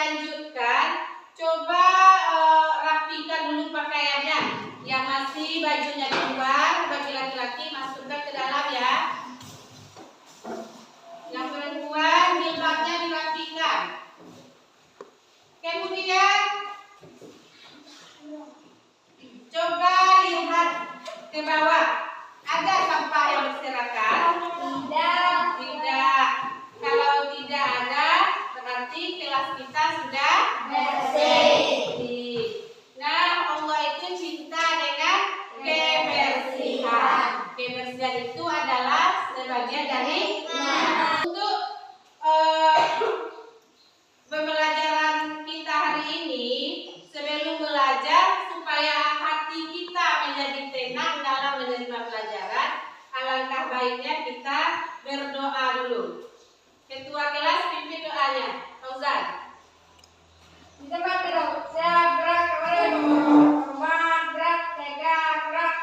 lanjutkan, coba rapikan dulu pakaiannya. Yang masih bajunya di luar, bagi laki-laki masukkan ke dalam ya. Yang perempuan jilbabnya dirapikan. Kemudian coba lihat ke bawah. Ada sampah yang berserakan? Tidak. Kalau tidak ada, berarti kelas kita sudah bersih. Nah, Allah itu cinta dengan kebersihan. Kebersihan itu adalah sebagian dari untuk pembelajaran kita hari ini. Sebelum belajar, supaya hati kita menjadi tenang dalam menerima pelajaran, alangkah baiknya kita berdoa dulu. Ketua kelas pimpin doanya, Fauzan. Kita berdoa, saya gerak kemarin, rumah gerak, tega gerak.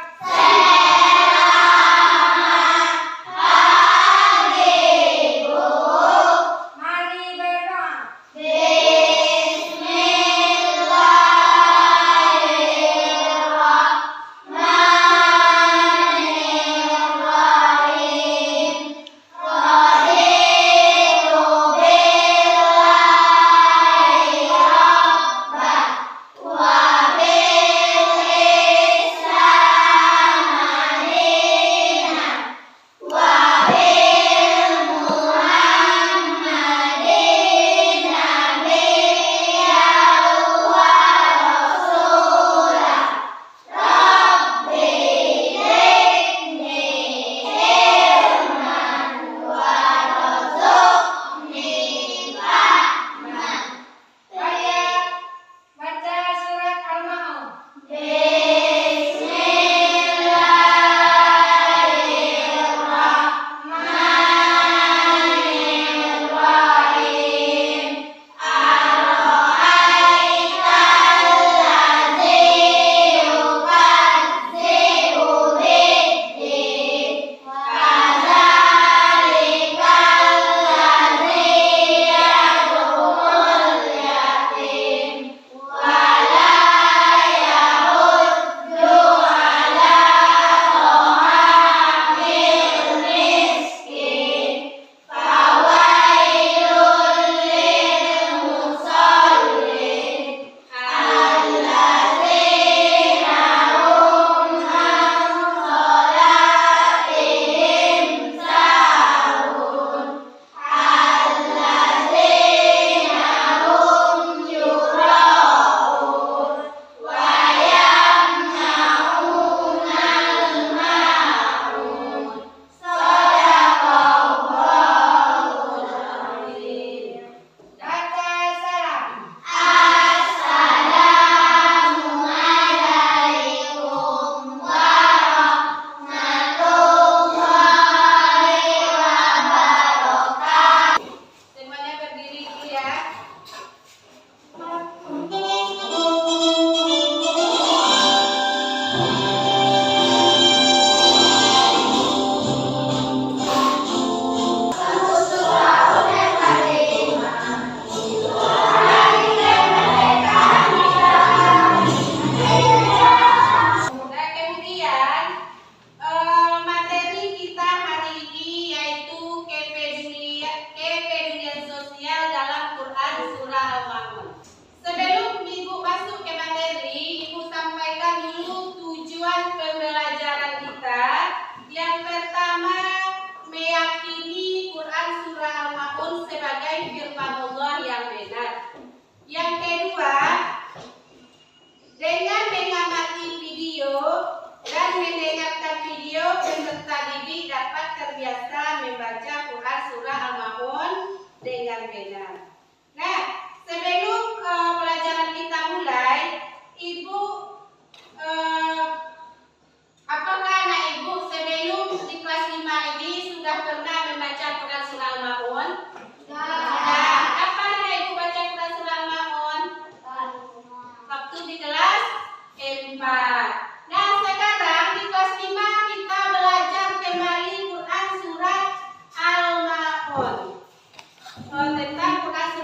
tentang Quran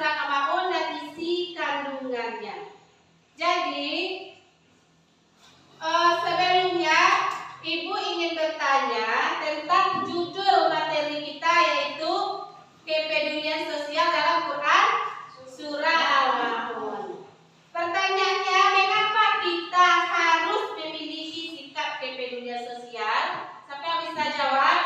Jadi sebelumnya Ibu ingin bertanya tentang judul materi kita, yaitu kepedulian sosial dalam Quran Surah Al-Ma'un. Pertanyaannya, mengapa kita harus memiliki sikap kepedulian sosial? Siapa yang bisa jawab?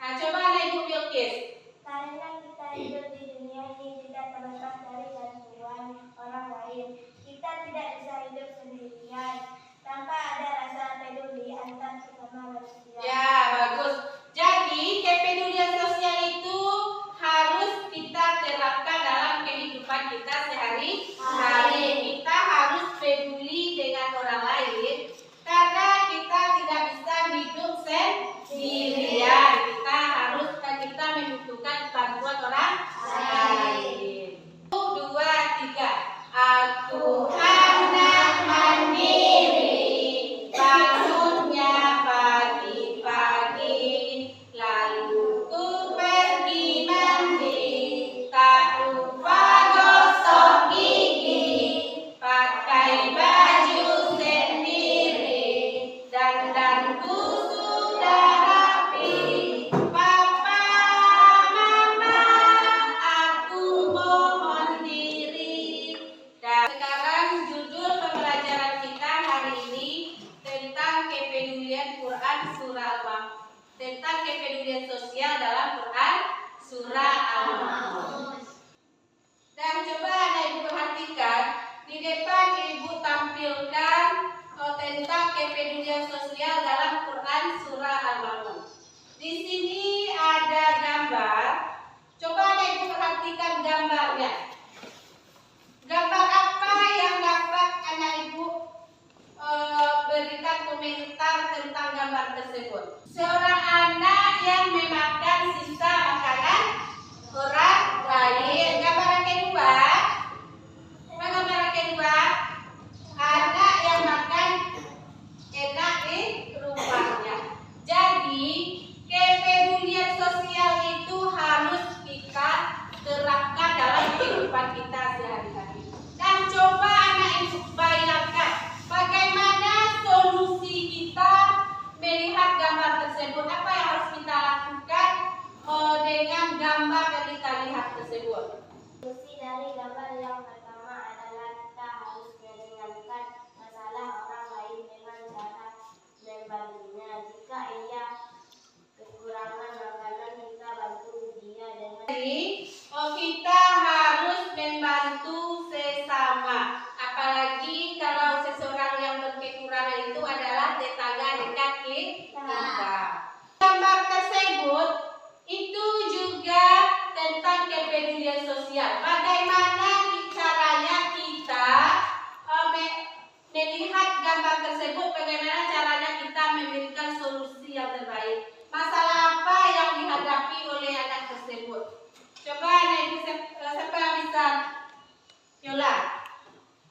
Nah, coba ada Ibu Bilqis. Karena kita hidup di dunia ini tidak terlepas dari bantuan orang lain. Kita tidak bisa hidup sendirian tanpa ada rasa peduli antar sesama manusia. Ya, bagus. Jadi, kepedulian sosial itu harus kita terapkan dalam kehidupan kita sehari-hari. Kita harus peduli dengan orang lain karena kita tidak bisa hidup sendirian. Kita membutuhkan bantuan orang lain. 1, 2, 3. Aku anak mandiri, bangunnya pagi-pagi, lalu ku pergi mandi, tak lupa gosok gigi, pakai baju sendiri, dandanku sudah rapi. Papa, mama, aku mohon diri. Dan sekarang judul pembelajaran kita hari ini tentang kepedulian Quran Surah Al-Ma'un, tentang kepedulian sosial dalam Quran Surah Al-Ma'un. Dan coba Anda Ibu perhatikan, di depan Ibu tampilkan tentang kepedulian sosial dalam Quran Surah Al-Ma'un. Di sini ada gambar. Coba Anda Ibu perhatikan gambarnya. Gambar apa yang dapat anak Ibu berikan komentar tentang gambar tersebut? Seorang anak yang memakan sisa makanan orang lain. Gambar yang kedua, apa gambar yang kedua? Anak yang makan enak di rumahnya. Jadi kepedulian sosial itu harus kita terapkan dalam kehidupan kita sehari-hari. Dan coba anak Ibu bayangkan bagaimana solusi kita melihat gambar tersebut. Apa yang harus kita lakukan dengan gambar yang kita lihat tersebut? Solusi dari gambar yang pertama adalah kita harus meringankan masalah orang lain dengan cara membantunya. Jika ia kekurangan makanan, kita bantu dia dengan. Jadi kita harus membantu sesama. Apalagi kalau seseorang yang berkekurangan itu adalah tetangga dekat kita. Gambar tersebut itu juga tentang kepedulian sosial. Bagaimana caranya kita melihat gambar tersebut, bagaimana caranya kita memberikan solusi yang terbaik. Masalah apa yang dihadapi oleh anak tersebut? Coba Ibu, siapa yang bisa? Yola.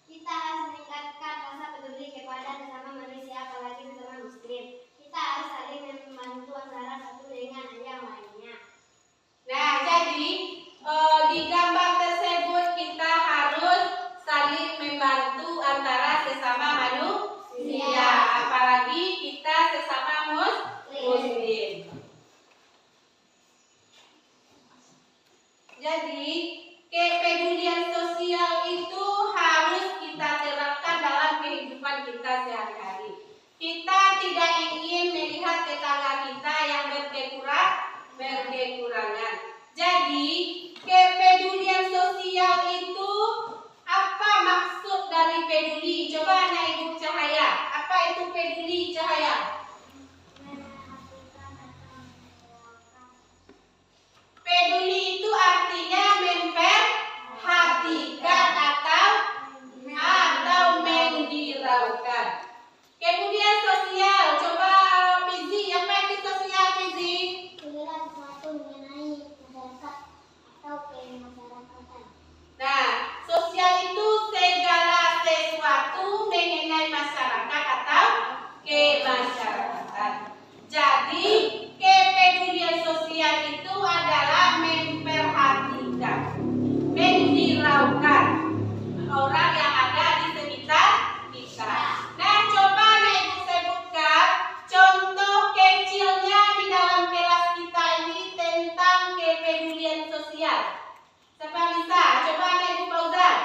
Kita harus meningkatkan rasa peduli kepada sesama manusia, apalagi sesama muslim. Kita harus saling membantu antara satu dengan yang lainnya. Nah, jadi di gambar tersebut kita harus saling membantu antara sesama manusia, apalagi kita sesama muslim. Jadi kepedulian sosial itu harus kita terapkan dalam kehidupan kita sehari-hari. Kita tidak ingin melihat tetangga kita yang berkekurangan. Jadi kepedulian sosial itu apa maksud dari peduli? Coba anak Ibu Cahaya, apa itu Siapa bisa? Coba anak Ibu Fauzan.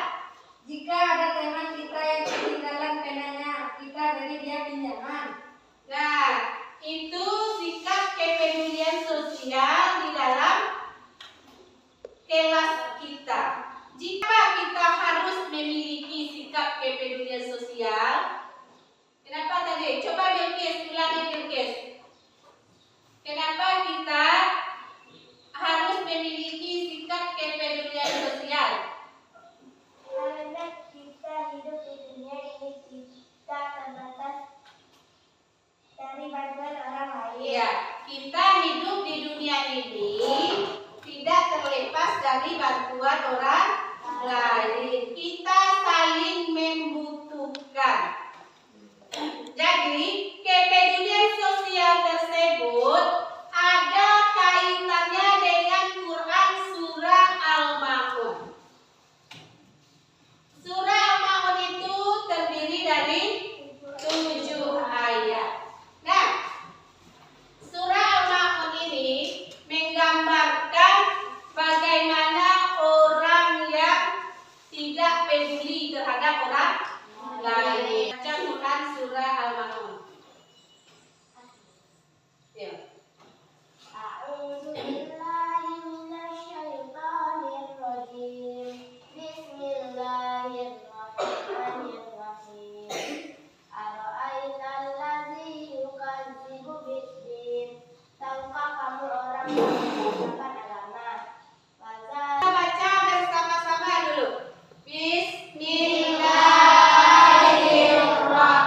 Jika ada teman kita yang ketinggalan penanya, kita beri dia pinjaman. Nah, itu sikap kepedulian sosial di dalam kelas kita. Jika kita harus memiliki sikap kepedulian sosial, kenapa tadi? Coba Bilqis, ulangi Bilqis. Kenapa kita harus memiliki sikap kepedulian sosial? Karena kita hidup di dunia ini kita terbatas dari bantuan orang lain. Iya, kita hidup di dunia ini tidak terlepas dari bantuan orang lain. Kita saling membutuhkan. Jadi, kepedulian sosial tersebut ada kaitannya dengan Quran surah Al-Ma'un. Surah Al-Ma'un itu terdiri dari 7 ayat. Nah, surah Al-Ma'un ini menggambarkan bagaimana orang yang tidak peduli terhadap orang lain. Baca Quran surah Al-Ma'un. Ya. A'udzu billahi minasyaitonir rajim. Bismillahirrahmanirrahim. Ara'aital ladzi yukadzibu biddin. Tahukah kamu orang yang mengatakan agama? Kita baca bersama-sama dulu. Bismillahirrahmanirrahim.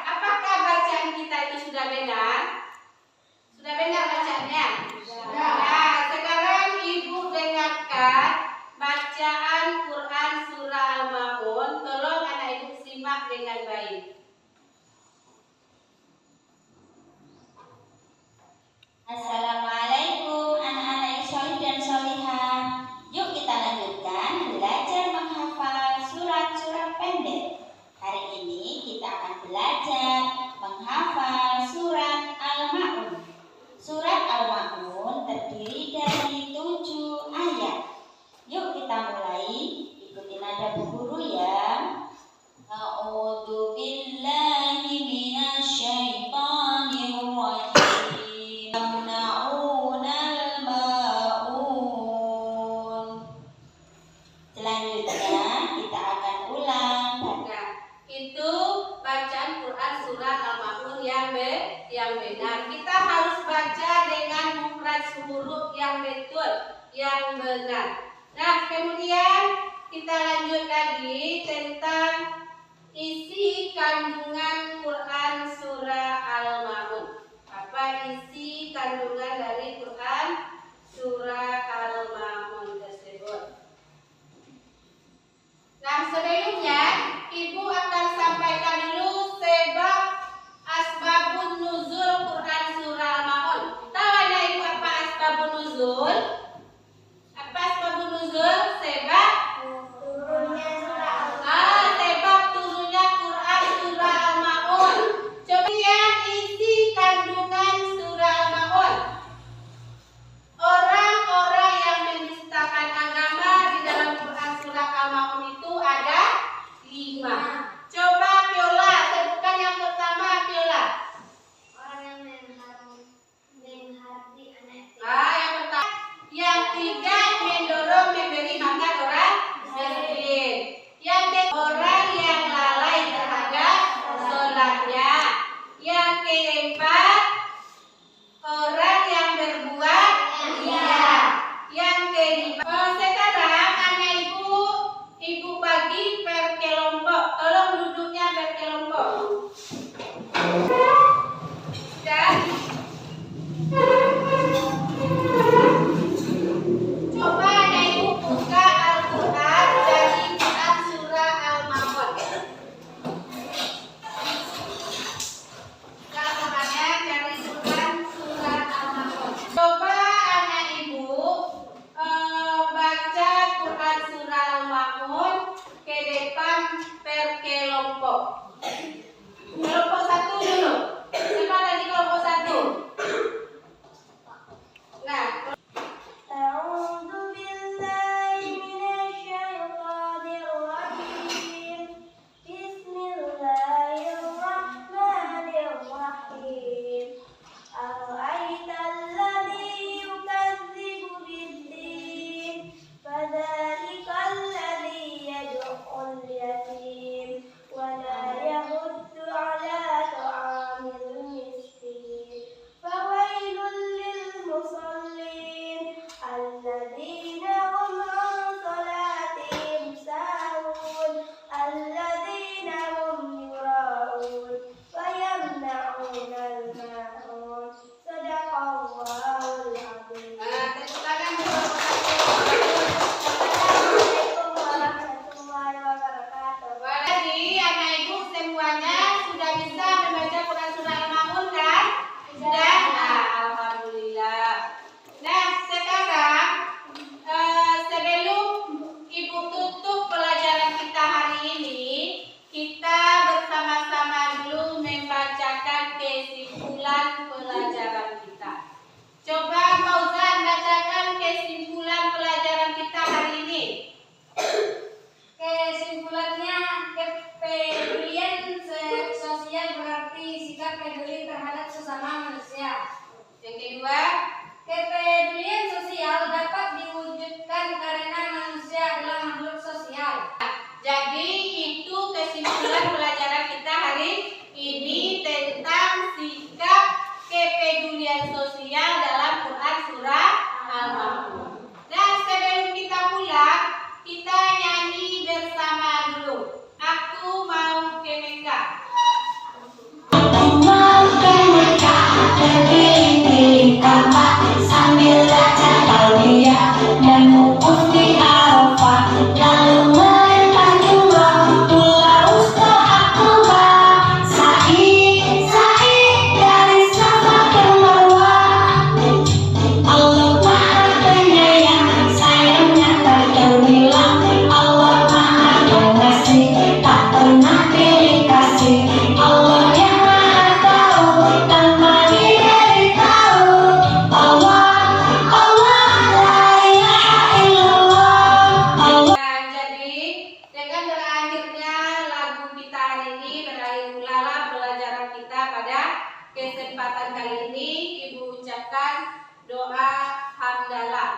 Apakah bacaan kita itu sudah benar? Sudah benar bacaannya? Nah, sekarang Ibu dengarkan bacaan Quran surah Al-Ma'un. Tolong anak Ibu simak dengan baik. Assalamualaikum anak-anak yang solih dan solihah. Yuk kita lanjutkan belajar menghafal surat-surat pendek. Hari ini kita akan belajar menghafal surat Al-Ma'un. Surat Al-Ma'un terdiri dari 7 ayat. Yuk kita mulai, ikuti nada Bu Guru ya. A'udzu billahi minasyaitonir rajim. Yamna'unal ma'un. Selanjutnya kita akan ulang. Nah, itu bacaan Quran surah Al-Ma'un yang benar. Kita harus baca dengan mufrad huruf yang betul, yang benar. Nah, kemudian kita lanjut lagi tentang isi kandungan Quran surah Al-Ma'un. Apa isi kandungan dari Quran surah Al-Ma'un tersebut? Nah, sebelumnya Ibu akan sampaikan dulu sebab asbabun nuzul Quran surah Al-Ma'un. Tahu ada Ibu apa asbabun nuzul? Apa asbabun nuzul? Sebab turunnya surah sebab turunnya Quran surah Al-Ma'un peduli terhadap sesama manusia. Yang kedua, Kepedulian sosial dapat diwujudkan karena manusia adalah makhluk sosial. jadi itu kesimpulan pelajaran kita hari ini tentang sikap kepedulian sosial dalam Quran surah Al-Ma'un. Nah, sebelum kita pulang, kita nyanyi bersama dulu. Aku mau ke Mekah. Mau ke Mekah, keliling Ka'bah sambil baca talbiyah dan wukuf di Arafah, lalu melempar jumrah pulau Aqabah, sa'i dari Safa ke Marwah. Allah Maha Penyayang, sayangnya tak terbilang. Allah Maha Pengasih, tak pernah pilih kasih. Allah yang Maha Tahu, tanpa diberitahu. Allah, la ilaha illallah. Allah. Nah, jadi dengan berakhirnya lagu kita hari ini, berakhir pula lah pelajaran kita pada kesempatan kali ini. Ibu ucapkan doa hamdalah.